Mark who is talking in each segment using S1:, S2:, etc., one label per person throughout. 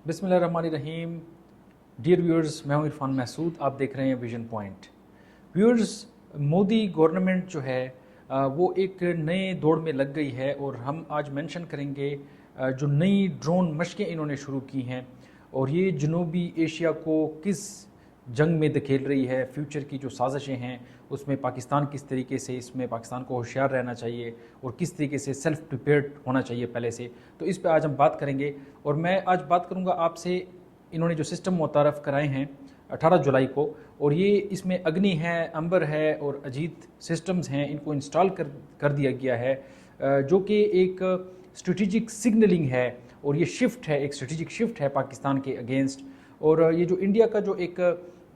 S1: बिस्मिल्लाहिर्रहमानिर्रहीम। Dear viewers, मैं हूं इरफान महसूद, आप देख रहे हैं vision point. Viewers, Modi government जो है वो एक नए दौड़ में लग गई है और हम आज मेंशन करेंगे जो नई ड्रोन मशकें इन्होंने शुरू की हैं और ये जनूबी एशिया को किस जंग में धकेल रही है। फ्यूचर की जो साजिशें हैं उसमें पाकिस्तान किस तरीके से, इसमें पाकिस्तान को होशियार रहना चाहिए और किस तरीके से सेल्फ प्रिपेयर्ड होना चाहिए पहले से, तो इस पे आज हम बात करेंगे। और मैं आज बात करूंगा आपसे, इन्होंने जो सिस्टम मुतारफ़ कराए हैं 18 जुलाई को, और ये इसमें अग्नि है, अंबर है और अजीत सिस्टम्स हैं, इनको इंस्टॉल कर दिया गया है, जो कि एक स्ट्रेटिजिक सिग्नलिंग है और ये शिफ्ट है, एक स्ट्रेटिजिक शिफ्ट है पाकिस्तान के अगेंस्ट। और ये जो इंडिया का जो एक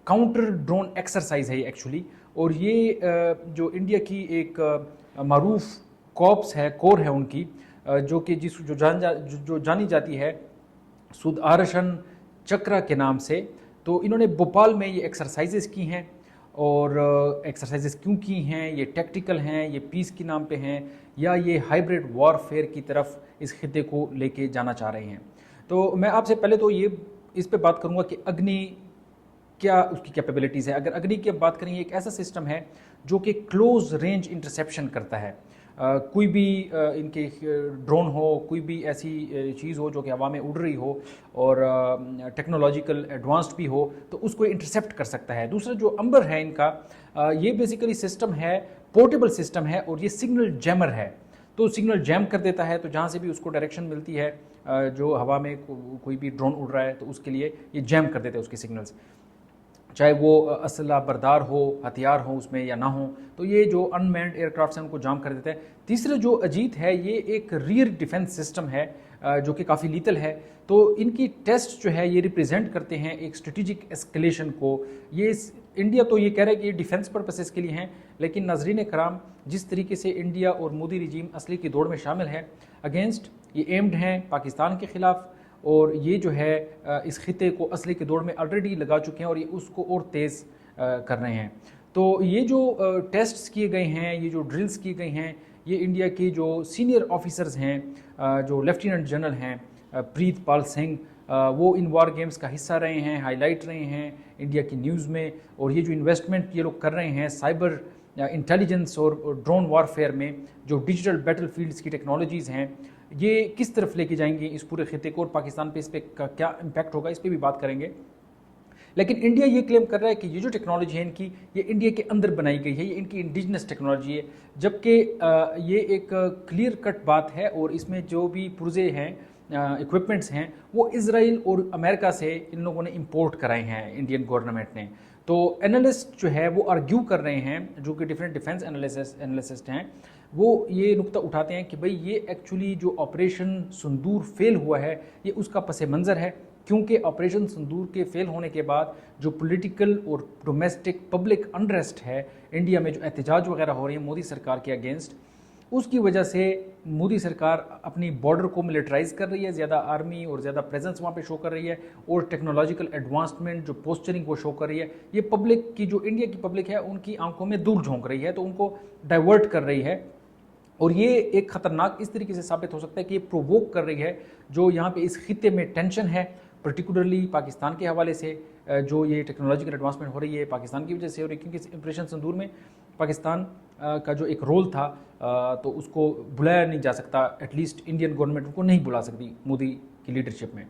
S1: काउंटर ड्रोन एक्सरसाइज है एक्चुअली, और ये जो इंडिया की एक मारूफ कॉर्प्स है, कोर है उनकी, जो कि जो जानी जाती है सुदर्शन चक्र के नाम से। तो इन्होंने भोपाल में ये एक्सरसाइजेस की हैं, और एक्सरसाइजेस क्यों की हैं, ये टैक्टिकल हैं, ये पीस के नाम पे हैं, या ये हाइब्रिड वॉरफेयर की तरफ इस खिते को लेके जाना चाह रहे हैं। तो मैं आपसे पहले तो ये इस पे बात करूंगा कि अग्नि क्या उसकी कैपेबिलिटीज़ है। अगर अग्नि की बात करें, एक ऐसा सिस्टम है जो कि क्लोज रेंज इंटरसेप्शन करता है। कोई भी इनके ड्रोन हो, कोई भी ऐसी चीज़ हो जो कि हवा में उड़ रही हो और टेक्नोलॉजिकल एडवांस्ड भी हो, तो उसको इंटरसेप्ट कर सकता है। दूसरा जो अंबर है इनका, ये बेसिकली सिस्टम है, पोर्टेबल सिस्टम है, और ये सिग्नल जैमर है। तो सिग्नल जैम कर देता है, तो जहाँ से भी उसको डायरेक्शन मिलती है, जो हवा में कोई भी ड्रोन उड़ रहा है तो उसके लिए ये जैम कर देते हैं उसके सिग्नल्स, चाहे वो असला बरदार हो, हथियार हो उसमें या ना हो। तो ये जो अनमैन्ड एयरक्राफ्ट हैं उनको जाम कर देते हैं। तीसरा जो अजीत है, ये एक रियर डिफेंस सिस्टम है जो कि काफ़ी लीतल है। तो इनकी टेस्ट जो है ये रिप्रेजेंट करते हैं एक स्ट्रेटिजिक एस्केलेशन को। ये इंडिया तो ये कह रहा है कि ये डिफेंस पर्पसेस के लिए हैं, लेकिन नाजरीन कराम, जिस तरीके से इंडिया और मोदी रिजीम असली की दौड़ में शामिल है अगेंस्ट, ये एम्ड हैं पाकिस्तान के ख़िलाफ़, और ये जो है इस खिते को असली की दौड़ में ऑलरेडी लगा चुके हैं और ये उसको और तेज़ कर रहे हैं। तो ये जो टेस्ट्स किए गए हैं, ये जो ड्रिल्स की गई हैं, ये इंडिया की जो सीनियर ऑफिसर्स हैं, जो लेफ्टिनेंट जनरल हैं प्रीत पाल सिंह, वो इन वार गेम्स का हिस्सा रहे हैं, हाईलाइट रहे हैं इंडिया की न्यूज़ में। और ये जो इन्वेस्टमेंट ये लोग कर रहे हैं साइबर इंटेलिजेंस और ड्रोन वारफेयर में, जो डिजिटल बैटल फील्ड्स की टेक्नोलॉजीज़ हैं, ये किस तरफ लेके जाएंगी इस पूरे खिते को, और पाकिस्तान पे इस पर क्या इम्पैक्ट होगा, इस पर भी बात करेंगे। लेकिन इंडिया ये क्लेम कर रहा है कि ये जो टेक्नोलॉजी है इनकी, ये इंडिया के अंदर बनाई गई है, ये इनकी इंडिजिनस टेक्नोलॉजी है, जबकि ये एक क्लियर कट बात है। और इसमें जो भी पुर्जे हैं, इक्विपमेंट्स हैं, वो इजराइल और अमेरिका से इन लोगों ने इंपोर्ट कराए हैं इंडियन गवर्नमेंट ने। तो एनालिस्ट जो है वो आर्ग्यू कर रहे हैं, जो कि डिफरेंट डिफेंस एनालिस्ट हैं, वो ये नुक्ता उठाते हैं कि भाई ये एक्चुअली जो ऑपरेशन सिंदूर फेल हुआ है, ये उसका पस मंज़र है। क्योंकि ऑपरेशन सिंदूर के फेल होने के बाद जो पॉलिटिकल और डोमेस्टिक पब्लिक अनरेस्ट है इंडिया में, जो एहतजाज वगैरह हो रही है मोदी सरकार के अगेंस्ट, उसकी वजह से मोदी सरकार अपनी बॉर्डर को मिलिटराइज कर रही है, ज़्यादा आर्मी और ज़्यादा प्रेजेंस वहाँ पे शो कर रही है, और टेक्नोलॉजिकल एडवांसमेंट जो पोस्चरिंग वो शो कर रही है। ये पब्लिक की, जो इंडिया की पब्लिक है, उनकी आंखों में धूल झोंक रही है, तो उनको डाइवर्ट कर रही है। और ये एक ख़तरनाक इस तरीके से साबित हो सकता है कि ये प्रोवोक कर रही है जो यहाँ पे इस खिते में टेंशन है, पर्टिकुलरली पाकिस्तान के हवाले से। जो ये टेक्नोलॉजिकल एडवांसमेंट हो रही है पाकिस्तान की वजह से हो रही है, क्योंकि ऑपरेशन सिंदूर में पाकिस्तान का जो एक रोल था, तो उसको बुलाया नहीं जा सकता, एटलीस्ट इंडियन गवर्नमेंट को नहीं बुला सकती मोदी की लीडरशिप में।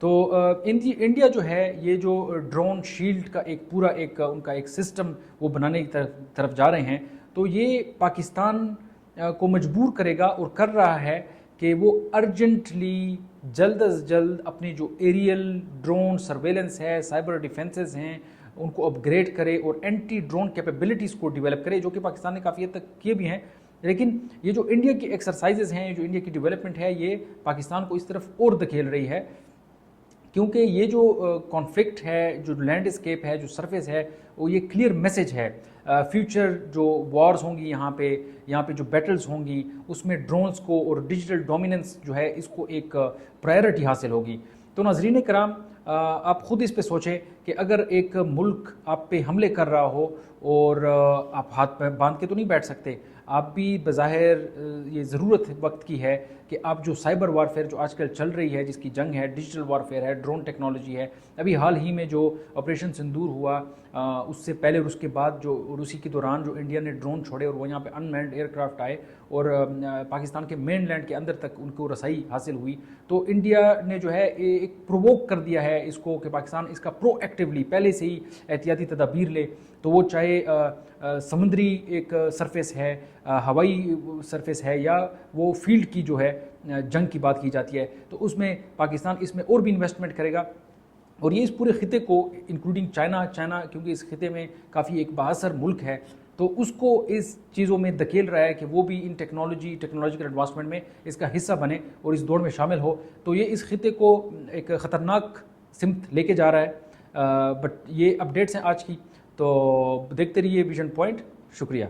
S1: तो इंडिया जो है, ये जो ड्रोन शील्ड का एक पूरा एक उनका एक सिस्टम वो बनाने की तरफ जा रहे हैं, तो ये पाकिस्तान को मजबूर करेगा और कर रहा है कि वो अर्जेंटली जल्द अज जल्द अपनी जो एरियल ड्रोन सर्वेलेंस है, साइबर डिफेंसेस हैं, उनको अपग्रेड करे और एंटी ड्रोन कैपेबिलिटीज़ को डेवलप करे, जो कि पाकिस्तान ने काफ़ी हद तक किए भी हैं। लेकिन ये जो इंडिया की एक्सरसाइजेज हैं, जो इंडिया की डेवलपमेंट है, ये पाकिस्तान को इस तरफ और धकेल रही है, क्योंकि ये जो कॉन्फ्लिक्ट है, जो लैंडस्केप है, जो सरफेस है, वो ये क्लियर मैसेज है। फ्यूचर जो वॉर्स होंगी यहाँ पे जो बैटल्स होंगी, उसमें ड्रोन्स को और डिजिटल डोमिनेंस जो है, इसको एक प्रायोरिटी हासिल होगी। तो नाज़रीन कराम, आप ख़ुद इस पे सोचें कि अगर एक मुल्क आप पे हमले कर रहा हो और आप हाथ बांध के तो नहीं बैठ सकते, आप भी बज़ाहिर ये ज़रूरत वक्त की है کہ آپ جو سائبر وارفیئر جو آج کل چل رہی ہے، جس کی جنگ ہے، ڈیجیٹل وارفیئر ہے، ڈرون ٹیکنالوجی ہے، ابھی حال ہی میں جو آپریشن سندور ہوا، اس سے پہلے اور اس کے بعد جو روسی کے دوران جو انڈیا نے ڈرون چھوڑے اور وہ یہاں پہ ان مینڈ ایئر کرافٹ آئے اور پاکستان کے مین لینڈ کے اندر تک ان کو رسائی حاصل ہوئی، تو انڈیا نے جو ہے ایک پرووک کر دیا ہے اس کو کہ پاکستان اس کا پرو ایکٹیولی پہلے سے ہی احتیاطی تدابیر لے، تو وہ چاہے سمندری ایک سرفیس ہے، ہوائی سرفیس ہے، یا وہ فیلڈ کی جو ہے جنگ کی بات کی جاتی ہے، تو اس میں پاکستان اس میں اور بھی انویسٹمنٹ کرے گا، اور یہ اس پورے خطے کو انکلوڈنگ چائنا کیونکہ اس خطے میں کافی ایک بااثر ملک ہے، تو اس کو اس چیزوں میں دھکیل رہا ہے کہ وہ بھی ان ٹیکنالوجیکل ایڈوانسمنٹ میں اس کا حصہ بنے اور اس دوڑ میں شامل ہو، تو یہ اس خطے کو ایک خطرناک سمت لے کے جا رہا ہے۔ بٹ یہ اپڈیٹس ہیں آج کی، تو دیکھتے رہیے ویژن پوائنٹ، شکریہ۔